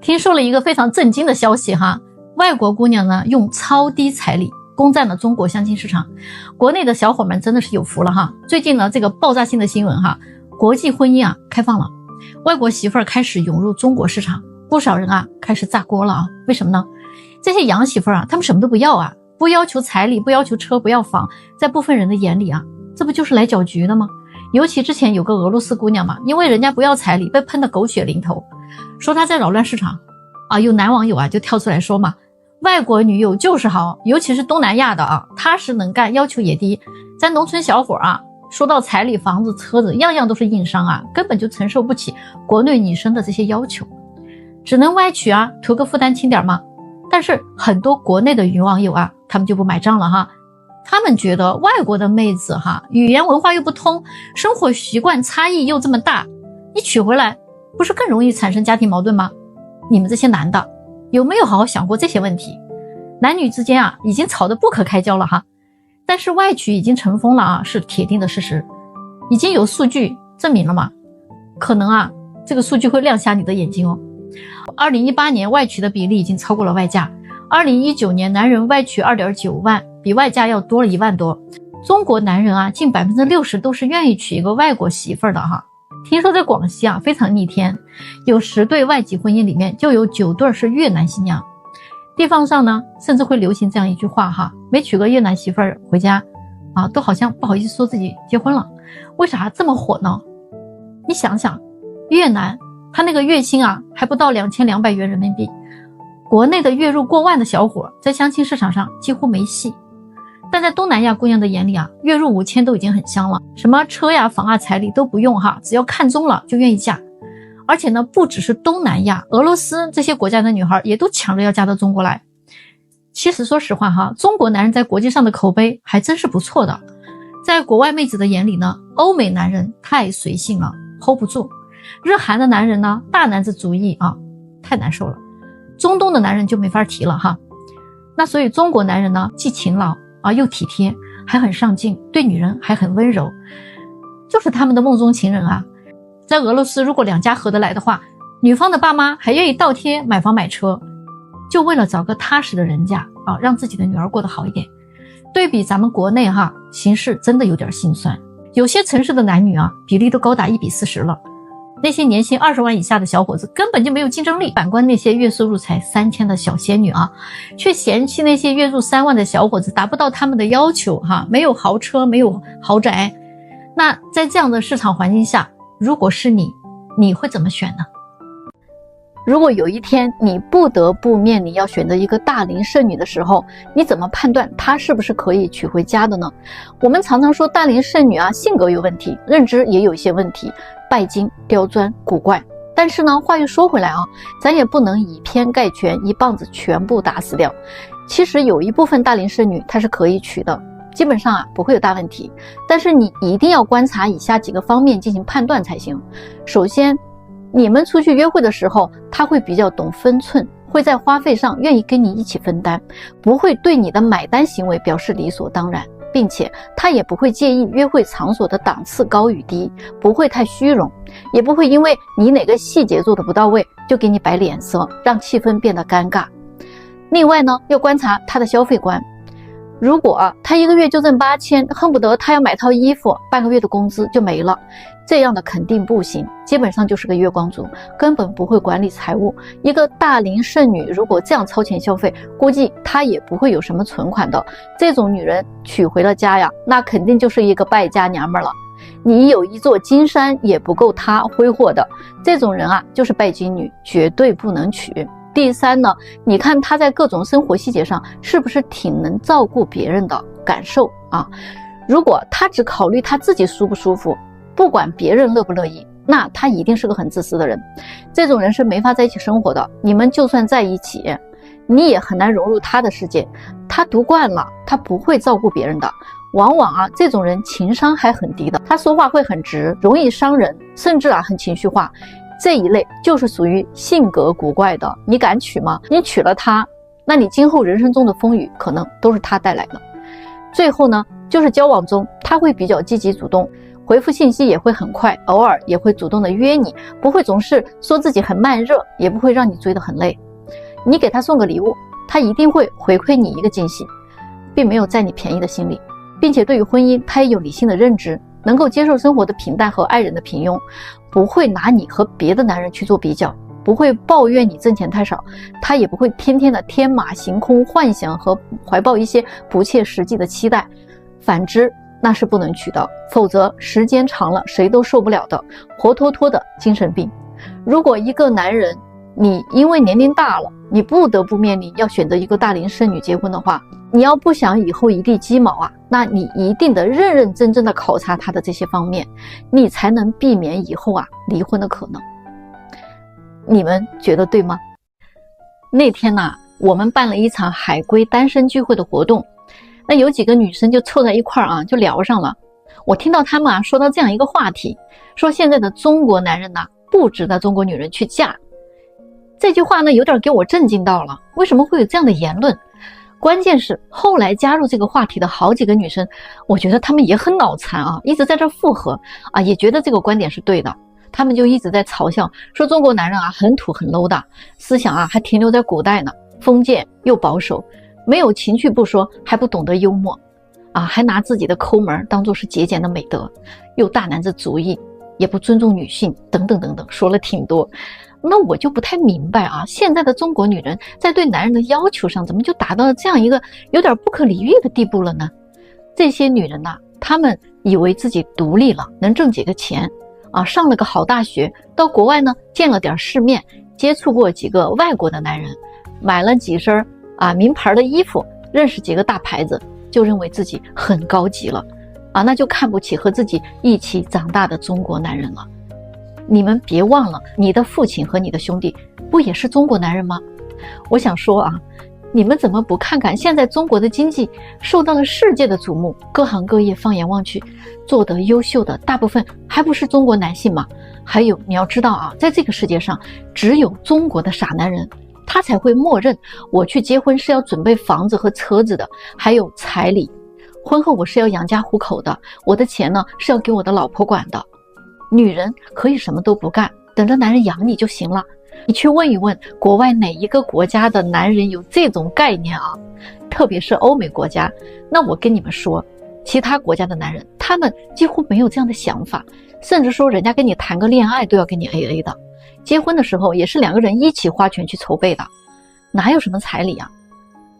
听说了一个非常震惊的消息哈，外国姑娘呢用超低彩礼攻占了中国相亲市场，国内的小伙们真的是有福了哈。最近呢这个爆炸性的新闻哈，国际婚姻开放了，外国媳妇儿开始涌入中国市场，不少人开始炸锅了为什么呢？这些洋媳妇儿他们什么都不要不要求彩礼，不要求车，不要房，在部分人的眼里这不就是来搅局的吗？尤其之前有个俄罗斯姑娘嘛，因为人家不要彩礼被喷得狗血淋头，说她在扰乱市场有男网友就跳出来说嘛，外国女友就是好，尤其是东南亚的踏实能干，要求也低，咱农村小伙说到彩礼房子车子样样都是硬伤根本就承受不起国内女生的这些要求，只能外娶图个负担轻点嘛。但是很多国内的女网友他们就不买账了哈，他们觉得外国的妹子语言文化又不通，生活习惯差异又这么大，你娶回来不是更容易产生家庭矛盾吗？你们这些男的有没有好好想过这些问题？男女之间已经吵得不可开交了哈，但是外娶已经成风了是铁定的事实，已经有数据证明了嘛，可能这个数据会亮瞎你的眼睛2018年外娶的比例已经超过了外嫁，2019年男人外娶 2.9 万，比外嫁要多了1万多。中国男人近 60% 都是愿意娶一个外国媳妇儿的哈。听说在广西非常逆天，有10对外籍婚姻里面就有9对是越南新娘。地方上呢甚至会流行这样一句话哈，没娶个越南媳妇儿回家都好像不好意思说自己结婚了。为啥这么火呢？你想想，越南他那个月薪还不到2200元人民币，国内的月入过万的小伙在相亲市场上几乎没戏。但在东南亚姑娘的眼里月入5000都已经很香了，什么车房彩礼都不用只要看中了就愿意嫁。而且呢不只是东南亚，俄罗斯这些国家的女孩也都抢着要嫁到中国来。其实说实话中国男人在国际上的口碑还真是不错的，在国外妹子的眼里呢，欧美男人太随性了 hold 不住，日韩的男人呢大男子主义太难受了，中东的男人就没法提了哈。那所以中国男人呢既勤劳又体贴，还很上进，对女人还很温柔，就是他们的梦中情人在俄罗斯如果两家合得来的话，女方的爸妈还愿意倒贴买房买车，就为了找个踏实的人家让自己的女儿过得好一点。对比咱们国内形势真的有点心酸，有些城市的男女比例都高达1比40了。那些年薪20万以下的小伙子根本就没有竞争力，反观那些月收入才3000的小仙女却嫌弃那些月入3万的小伙子达不到他们的要求没有豪车，没有豪宅。那在这样的市场环境下，如果是你会怎么选呢？如果有一天你不得不面临要选择一个大龄剩女的时候，你怎么判断她是不是可以娶回家的呢？我们常常说大龄剩女性格有问题，认知也有一些问题，拜金、刁钻、古怪。但是呢话又说回来咱也不能以偏概全，一棒子全部打死掉。其实有一部分大龄剩女她是可以娶的，基本上不会有大问题，但是你一定要观察以下几个方面进行判断才行。首先，你们出去约会的时候，他会比较懂分寸，会在花费上愿意跟你一起分担，不会对你的买单行为表示理所当然，并且他也不会介意约会场所的档次高与低，不会太虚荣，也不会因为你哪个细节做得不到位就给你摆脸色，让气氛变得尴尬。另外呢，要观察他的消费观。如果他一个月就挣8000，恨不得他要买套衣服半个月的工资就没了，这样的肯定不行，基本上就是个月光族，根本不会管理财务。一个大龄剩女如果这样超前消费，估计她也不会有什么存款的。这种女人娶回了家那肯定就是一个败家娘们了。你有一座金山也不够她挥霍的，这种人就是拜金女，绝对不能娶。第三呢，你看他在各种生活细节上是不是挺能照顾别人的感受如果他只考虑他自己舒不舒服，不管别人乐不乐意，那他一定是个很自私的人。这种人是没法在一起生活的，你们就算在一起，你也很难融入他的世界。他读惯了，他不会照顾别人的。往往这种人情商还很低的，他说话会很直，容易伤人，甚至很情绪化。这一类就是属于性格古怪的，你敢娶吗？你娶了他，那你今后人生中的风雨可能都是他带来的。最后呢，就是交往中他会比较积极主动，回回复信息也会很快，偶尔也会主动的约你，不会总是说自己很慢热，也不会让你追得很累。你给他送个礼物，他一定会回馈你一个惊喜，并没有占你便宜的心理，并且对于婚姻他也有理性的认知，能够接受生活的平淡和爱人的平庸，不会拿你和别的男人去做比较，不会抱怨你挣钱太少，他也不会天天的天马行空幻想和怀抱一些不切实际的期待。反之那是不能娶的，否则时间长了谁都受不了的，活脱脱的精神病。如果一个男人你因为年龄大了，你不得不面临要选择一个大龄剩女结婚的话，你要不想以后一地鸡毛啊，那你一定得认认真真的考察他的这些方面，你才能避免以后离婚的可能。你们觉得对吗？那天我们办了一场海归单身聚会的活动，那有几个女生就凑在一块儿就聊上了。我听到她们说到这样一个话题，说现在的中国男人不值得中国女人去嫁。这句话有点给我震惊到了，为什么会有这样的言论？关键是后来加入这个话题的好几个女生，我觉得她们也很脑残一直在这附和也觉得这个观点是对的。她们就一直在嘲笑，说中国男人很土很 low 的思想还停留在古代呢，封建又保守，没有情趣不说，还不懂得幽默还拿自己的抠门当作是节俭的美德，又大男子主义，也不尊重女性等等等等，说了挺多。那我就不太明白现在的中国女人在对男人的要求上怎么就达到了这样一个有点不可理喻的地步了呢？这些女人她们以为自己独立了，能挣几个钱上了个好大学，到国外见了点世面，接触过几个外国的男人，买了几身名牌的衣服，认识几个大牌子，就认为自己很高级了那就看不起和自己一起长大的中国男人了。你们别忘了，你的父亲和你的兄弟不也是中国男人吗？我想说你们怎么不看看现在中国的经济受到了世界的瞩目，各行各业放眼望去，做得优秀的大部分还不是中国男性吗？还有你要知道在这个世界上只有中国的傻男人，他才会默认我去结婚是要准备房子和车子的，还有彩礼，婚后我是要养家糊口的，我的钱是要给我的老婆管的。女人可以什么都不干，等着男人养你就行了。你去问一问国外哪一个国家的男人有这种概念特别是欧美国家，那我跟你们说，其他国家的男人他们几乎没有这样的想法，甚至说人家跟你谈个恋爱都要跟你 AA 的，结婚的时候也是两个人一起花钱去筹备的，哪有什么彩礼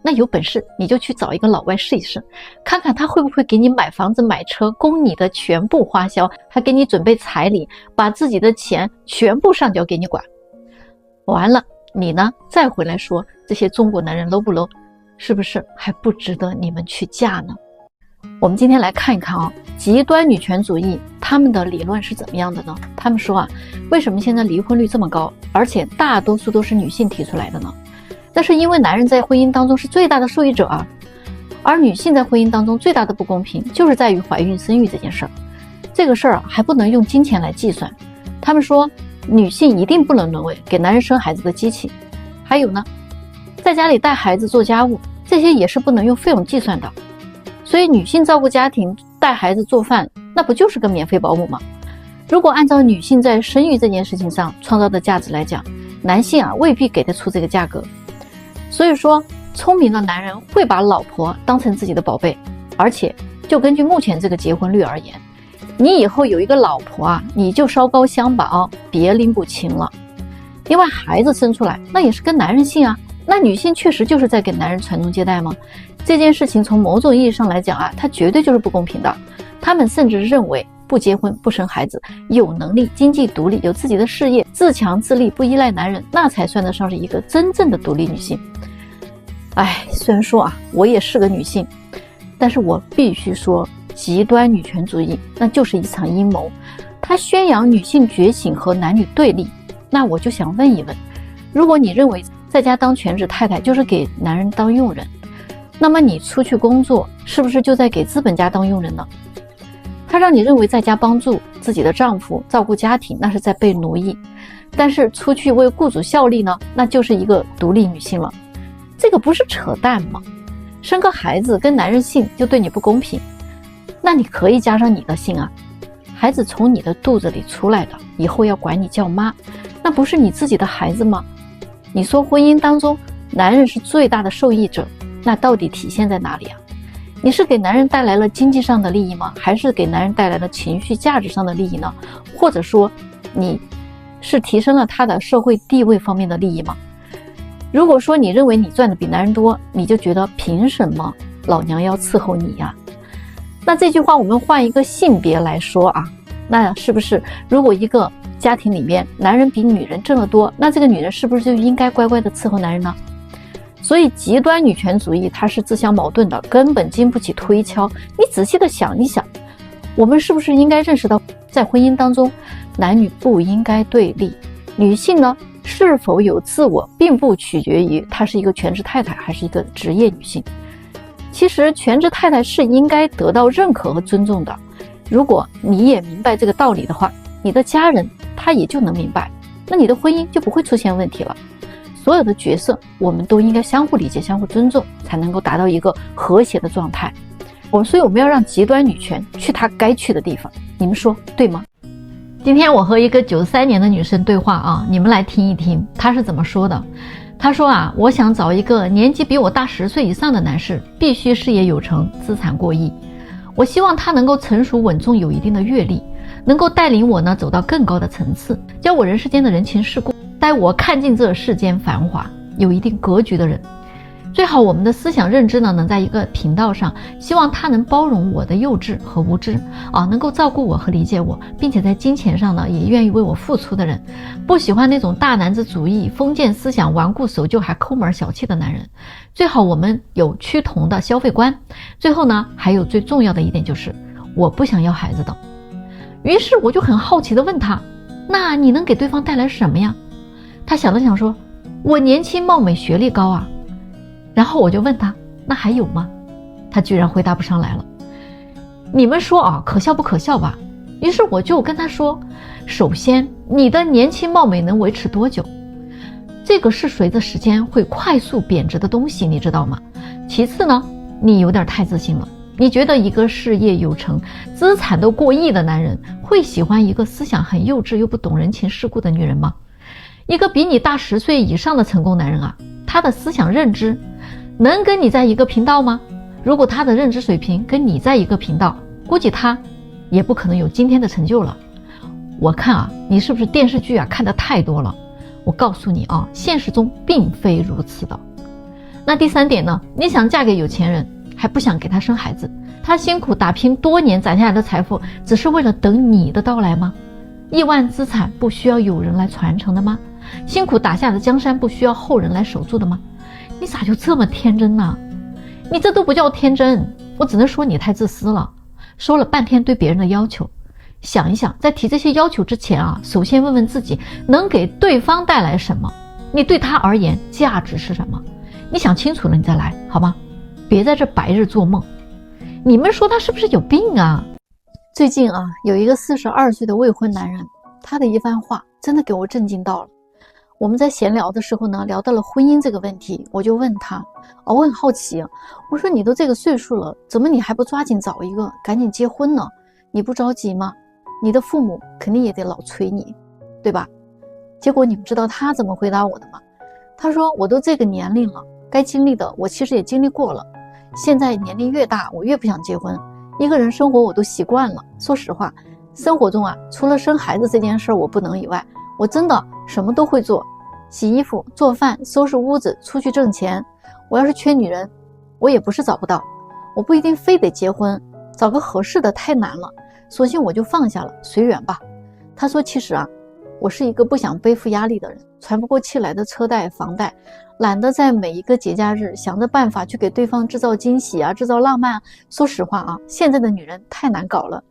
那有本事你就去找一个老外试一试，看看他会不会给你买房子买车，供你的全部花销，还给你准备彩礼，把自己的钱全部上交给你管。完了你再回来说这些中国男人 low 不 low， 是不是还不值得你们去嫁呢？我们今天来看一看极端女权主义他们的理论是怎么样的呢？他们说为什么现在离婚率这么高，而且大多数都是女性提出来的呢？那是因为男人在婚姻当中是最大的受益者而女性在婚姻当中最大的不公平就是在于怀孕生育这件事儿。这个事儿还不能用金钱来计算，他们说女性一定不能沦为给男人生孩子的机器。还有在家里带孩子做家务，这些也是不能用费用计算的。所以女性照顾家庭带孩子做饭，那不就是个免费保姆吗？如果按照女性在生育这件事情上创造的价值来讲，男性未必给得出这个价格。所以说聪明的男人会把老婆当成自己的宝贝，而且就根据目前这个结婚率而言，你以后有一个老婆你就烧高香吧别拎不清了。另外孩子生出来那也是跟男人姓那女性确实就是在给男人传宗接代吗？这件事情从某种意义上来讲它绝对就是不公平的。他们甚至认为不结婚不生孩子，有能力经济独立，有自己的事业，自强自立，不依赖男人，那才算得上是一个真正的独立女性。虽然说我也是个女性，但是我必须说极端女权主义那就是一场阴谋，它宣扬女性觉醒和男女对立。那我就想问一问，如果你认为在家当全职太太就是给男人当佣人，那么你出去工作是不是就在给资本家当佣人呢？他让你认为在家帮助自己的丈夫照顾家庭，那是在被奴役，但是出去为雇主效力呢，那就是一个独立女性了。这个不是扯淡吗？生个孩子跟男人姓就对你不公平，那你可以加上你的姓孩子从你的肚子里出来的，以后要管你叫妈，那不是你自己的孩子吗？你说婚姻当中男人是最大的受益者，那到底体现在哪里啊？你是给男人带来了经济上的利益吗？还是给男人带来了情绪价值上的利益呢？或者说你是提升了他的社会地位方面的利益吗？如果说你认为你赚的比男人多，你就觉得凭什么老娘要伺候你呀？那这句话我们换一个性别来说啊，那是不是如果一个家庭里面男人比女人挣得多，那这个女人是不是就应该乖乖的伺候男人呢？所以极端女权主义它是自相矛盾的，根本经不起推敲。你仔细的想一想，我们是不是应该认识到，在婚姻当中男女不应该对立，女性呢是否有自我并不取决于她是一个全职太太还是一个职业女性。其实全职太太是应该得到认可和尊重的，如果你也明白这个道理的话，你的家人他也就能明白，那你的婚姻就不会出现问题了。所有的角色我们都应该相互理解相互尊重，才能够达到一个和谐的状态。所以我们要让极端女权去她该去的地方，你们说对吗？今天我和一个93年的女生对话啊，你们来听一听她是怎么说的。她说啊，我想找一个年纪比我大10岁以上的男士，必须事业有成，资产过亿。我希望他能够成熟稳重，有一定的阅历，能够带领我呢走到更高的层次，教我人世间的人情世故，带我看尽这世间繁华，有一定格局的人。最好我们的思想认知呢能在一个频道上，希望他能包容我的幼稚和无知啊，能够照顾我和理解我，并且在金钱上呢也愿意为我付出的人。不喜欢那种大男子主义、封建思想、顽固守旧还抠门小气的男人。最好我们有趋同的消费观。最后呢，还有最重要的一点就是我不想要孩子的。于是我就很好奇地问他，那你能给对方带来什么呀？他想了想说，我年轻貌美学历高啊。然后我就问他，那还有吗？他居然回答不上来了。你们说啊，可笑不可笑吧？于是我就跟他说，首先你的年轻貌美能维持多久？这个是随着时间会快速贬值的东西，你知道吗？其次呢，你有点太自信了。你觉得一个事业有成、资产都过亿的男人会喜欢一个思想很幼稚又不懂人情世故的女人吗？一个比你大10岁以上的成功男人啊，他的思想认知能跟你在一个频道吗？如果他的认知水平跟你在一个频道，估计他也不可能有今天的成就了。我看啊，你是不是电视剧啊看得太多了？我告诉你啊，现实中并非如此的。那第3点呢，你想嫁给有钱人，还不想给他生孩子，他辛苦打拼多年攒下来的财富，只是为了等你的到来吗？亿万资产不需要有人来传承的吗？辛苦打下的江山不需要后人来守住的吗？你咋就这么天真呢？你这都不叫天真，我只能说你太自私了。说了半天对别人的要求，想一想，在提这些要求之前啊，首先问问自己能给对方带来什么，你对他而言价值是什么？你想清楚了你再来好吗？别在这白日做梦。你们说他是不是有病啊？最近啊，有一个42岁的未婚男人，他的一番话真的给我震惊到了。我们在闲聊的时候呢，聊到了婚姻这个问题，我就问他，我很好奇，我说你都这个岁数了，怎么你还不抓紧找一个，赶紧结婚呢？你不着急吗？你的父母肯定也得老催你，对吧？结果你们知道他怎么回答我的吗？他说，我都这个年龄了，该经历的我其实也经历过了，现在年龄越大我越不想结婚，一个人生活我都习惯了。说实话，生活中啊，除了生孩子这件事我不能以外，我真的什么都会做，洗衣服、做饭、收拾屋子、出去挣钱。我要是缺女人，我也不是找不到，我不一定非得结婚，找个合适的太难了，索性我就放下了，随缘吧。他说，其实啊，我是一个不想背负压力的人，喘不过气来的车贷、房贷，懒得在每一个节假日想着办法去给对方制造惊喜啊，制造浪漫啊。说实话啊，现在的女人太难搞了，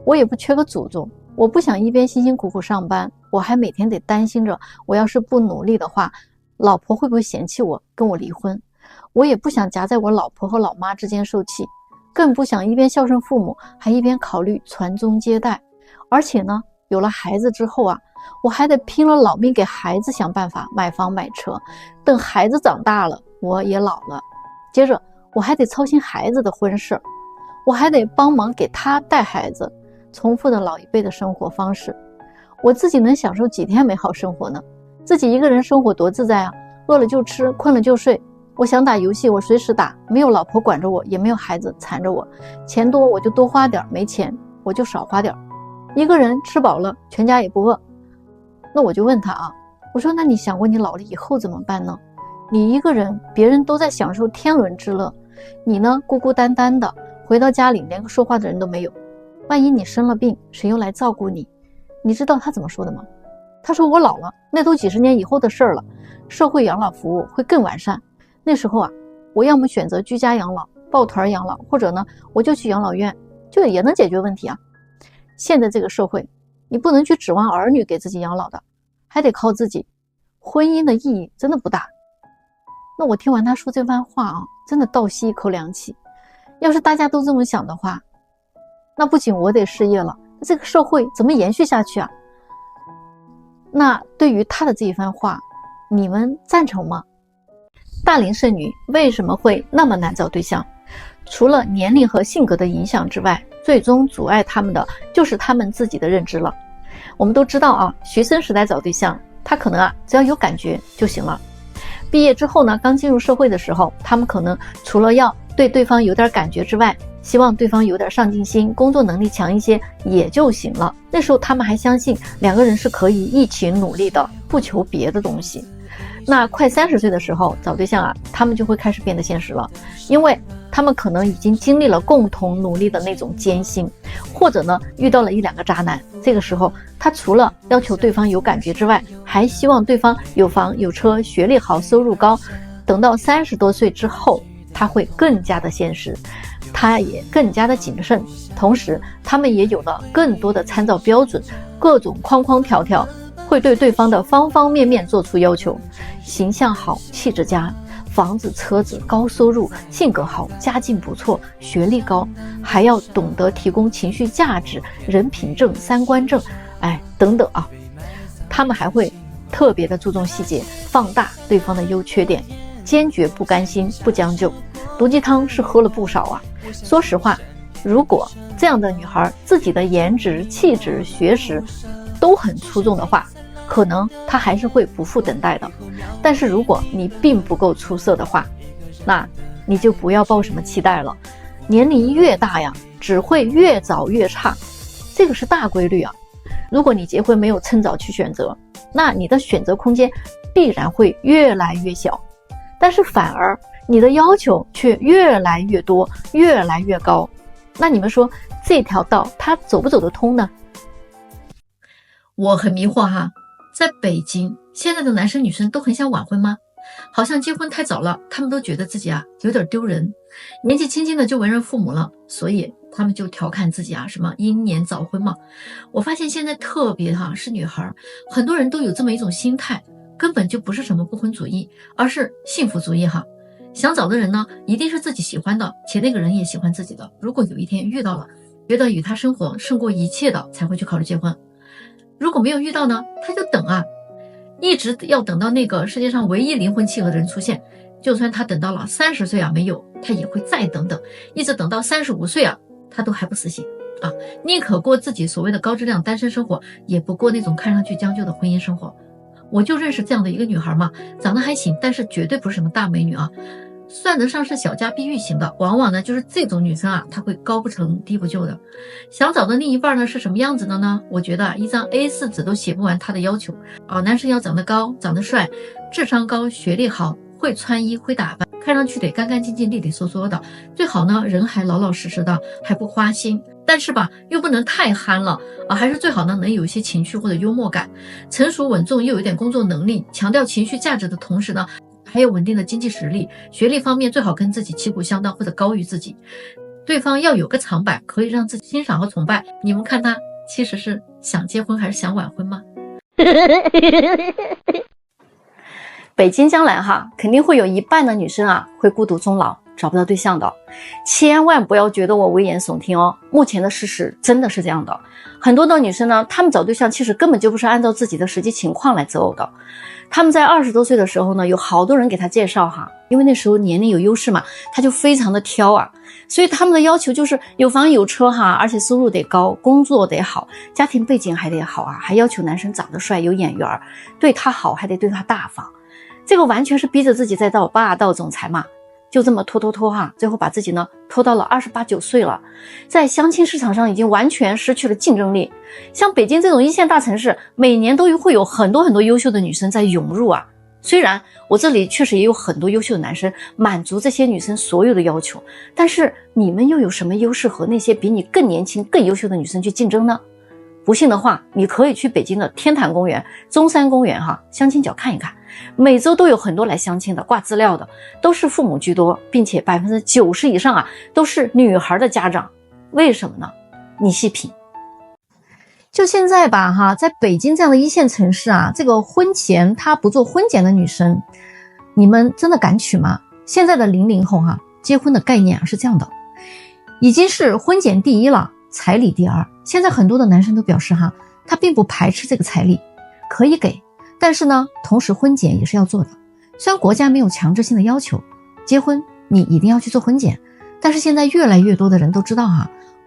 我也不缺个祖宗，我不想一边辛辛苦苦上班，我还每天得担心着，我要是不努力的话，老婆会不会嫌弃我，跟我离婚。我也不想夹在我老婆和老妈之间受气，更不想一边孝顺父母，还一边考虑传宗接代。而且呢，有了孩子之后啊，我还得拼了老命给孩子想办法买房买车，等孩子长大了，我也老了，接着我还得操心孩子的婚事，我还得帮忙给他带孩子。重复的老一辈的生活方式。我自己能享受几天美好生活呢？自己一个人生活多自在啊，饿了就吃，困了就睡。我想打游戏我随时打，没有老婆管着我，也没有孩子缠着我。钱多我就多花点，没钱我就少花点。一个人吃饱了，全家也不饿。那我就问他啊，我说那你想过你老了以后怎么办呢？你一个人，别人都在享受天伦之乐，你呢孤孤单单的回到家里，连个说话的人都没有。万一你生了病，谁又来照顾你？你知道他怎么说的吗？他说我老了，那都几十年以后的事儿了，社会养老服务会更完善。那时候啊，我要么选择居家养老、抱团养老，或者呢，我就去养老院，就也能解决问题啊。现在这个社会，你不能去指望儿女给自己养老的，还得靠自己。婚姻的意义真的不大。那我听完他说这番话啊，真的倒吸一口凉气。要是大家都这么想的话，那不仅我得失业了，这个社会怎么延续下去啊？那对于他的这一番话，你们赞成吗？大龄剩女为什么会那么难找对象？除了年龄和性格的影响之外，最终阻碍他们的就是他们自己的认知了。我们都知道啊，学生时代找对象，他可能只要有感觉就行了。毕业之后呢，刚进入社会的时候，他们可能除了要对对方有点感觉之外，希望对方有点上进心，工作能力强一些也就行了。那时候他们还相信两个人是可以一起努力的，不求别的东西。那快30岁的时候找对象他们就会开始变得现实了，因为他们可能已经经历了共同努力的那种艰辛，或者呢遇到了1、2个渣男。这个时候他除了要求对方有感觉之外，还希望对方有房有车，学历好，收入高。等到30多岁之后，他会更加的现实，他也更加的谨慎，同时他们也有了更多的参照标准，各种框框条条，会对对方的方方面面做出要求。形象好，气质佳，房子车子，高收入，性格好，家境不错，学历高，还要懂得提供情绪价值，人品正，三观正，等等啊。他们还会特别的注重细节，放大对方的优缺点，坚决不甘心不将就。毒鸡汤是喝了不少啊。说实话，如果这样的女孩自己的颜值、气质、学识都很出众的话，可能她还是会不负等待的。但是如果你并不够出色的话，那你就不要抱什么期待了。年龄越大呀，只会越早越差，这个是大规律啊。如果你结婚没有趁早去选择，那你的选择空间必然会越来越小，但是反而你的要求却越来越多，越来越高。那你们说这条道它走不走得通呢？我很迷惑哈，在北京现在的男生女生都很想晚婚吗？好像结婚太早了，他们都觉得自己有点丢人，年纪轻轻的就为人父母了，所以他们就调侃自己什么英年早婚嘛。我发现现在特别是女孩，很多人都有这么一种心态，根本就不是什么不婚主义，而是幸福主义想找的人呢，一定是自己喜欢的，且那个人也喜欢自己的。如果有一天遇到了，觉得与他生活胜过一切的，才会去考虑结婚。如果没有遇到呢，他就等一直要等到那个世界上唯一灵魂契合的人出现。就算他等到了30岁没有，他也会再等等，一直等到35岁他都还不死心宁可过自己所谓的高质量单身生活，也不过那种看上去将就的婚姻生活。我就认识这样的一个女孩嘛，长得还行，但是绝对不是什么大美女算得上是小家碧玉型的。往往呢就是这种女生她会高不成低不就的。想找的另一半呢是什么样子的呢？我觉得一张 A4 纸都写不完她的要求男生要长得高，长得帅，智商高，学历好，会穿衣，会打扮，看上去得干干净净，利利索索的，最好呢人还老老实实的，还不花心，但是又不能太憨了还是最好呢能有一些情趣或者幽默感，成熟稳重，又有一点工作能力，强调情绪价值的同时呢还有稳定的经济实力，学历方面最好跟自己旗鼓相当或者高于自己，对方要有个长板可以让自己欣赏和崇拜。你们看他其实是想结婚还是想晚婚吗？北京将来肯定会有一半的女生会孤独终老，找不到对象的。千万不要觉得我危言耸听哦，目前的事实真的是这样的。很多的女生呢，她们找对象其实根本就不是按照自己的实际情况来择偶的。她们在20多岁的时候呢，有好多人给她介绍哈，因为那时候年龄有优势嘛，她就非常的挑啊，所以他们的要求就是有房有车哈，而且收入得高，工作得好，家庭背景还得好啊，还要求男生长得帅有眼缘，对她好还得对她大方。这个完全是逼着自己在当霸道总裁嘛，就这么拖哈，最后把自己呢拖到了28、9岁了，在相亲市场上已经完全失去了竞争力。像北京这种一线大城市，每年都会有很多优秀的女生在涌入啊。虽然我这里确实也有很多优秀的男生满足这些女生所有的要求，但是你们又有什么优势和那些比你更年轻、更优秀的女生去竞争呢？不信的话，你可以去北京的天坛公园、中山公园相亲角看一看，每周都有很多来相亲的，挂资料的，都是父母居多，并且90%以上都是女孩的家长。为什么呢？你细品。就现在吧在北京这样的一线城市这个婚前她不做婚检的女生，你们真的敢娶吗？现在的00后结婚的概念是这样的，已经是婚检第一了，彩礼第二。现在很多的男生都表示他并不排斥这个彩礼，可以给，但是呢，同时婚检也是要做的。虽然国家没有强制性的要求，结婚你一定要去做婚检，但是现在越来越多的人都知道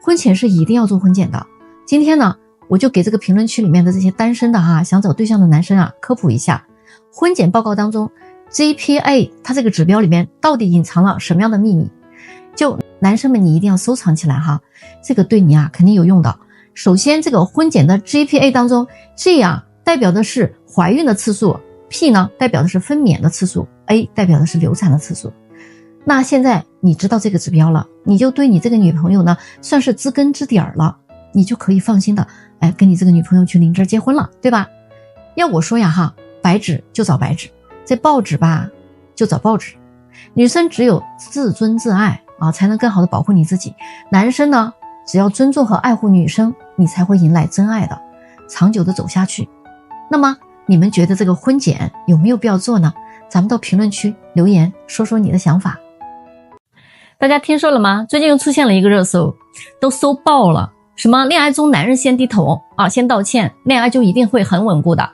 婚前是一定要做婚检的。今天呢，我就给这个评论区里面的这些单身的想找对象的男生科普一下，婚检报告当中 GPA 它这个指标里面到底隐藏了什么样的秘密。就男生们你一定要收藏起来这个对你肯定有用的。首先这个婚检的 GPA 当中 G 代表的是怀孕的次数， P 呢代表的是分娩的次数， A 代表的是流产的次数。那现在你知道这个指标了，你就对你这个女朋友呢算是知根知底儿了，你就可以放心的跟你这个女朋友去领证结婚了，对吧？要我说白纸就找白纸，这报纸吧就找报纸。女生只有自尊自爱才能更好的保护你自己。男生呢，只要尊重和爱护女生，你才会迎来真爱的，长久的走下去。那么你们觉得这个婚检有没有必要做呢？咱们到评论区留言说说你的想法。大家听说了吗？最近又出现了一个热搜，都搜爆了，什么恋爱中男人先低头先道歉，恋爱就一定会很稳固的。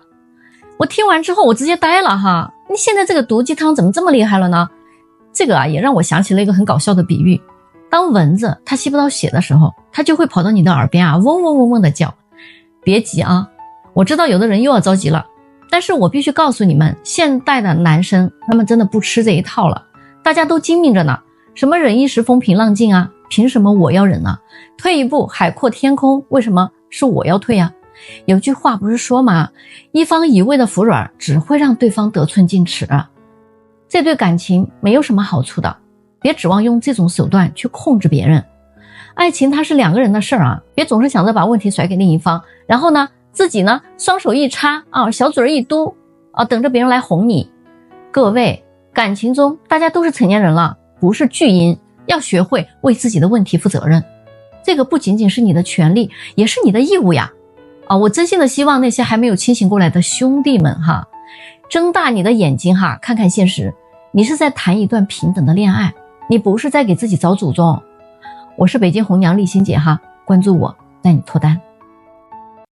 我听完之后我直接呆了你现在这个毒鸡汤怎么这么厉害了呢？这个也让我想起了一个很搞笑的比喻，当蚊子它吸不到血的时候，它就会跑到你的耳边嗡嗡嗡嗡的叫。别急我知道有的人又要着急了，但是我必须告诉你们，现代的男生他们真的不吃这一套了，大家都精明着呢。什么忍一时风平浪静凭什么我要忍退一步海阔天空，为什么是我要退有句话不是说吗？一方一味的服软只会让对方得寸进尺这对感情没有什么好处的，别指望用这种手段去控制别人。爱情它是2个人的事儿别总是想着把问题甩给另一方，然后呢自己呢双手一插小嘴一嘟等着别人来哄你。各位，感情中大家都是成年人了，不是巨婴，要学会为自己的问题负责任。这个不仅仅是你的权利，也是你的义务呀。我真心的希望那些还没有清醒过来的兄弟们睁大你的眼睛看看现实，你是在谈一段平等的恋爱，你不是在给自己找祖宗。我是北京红娘丽欣姐关注我，带你脱单。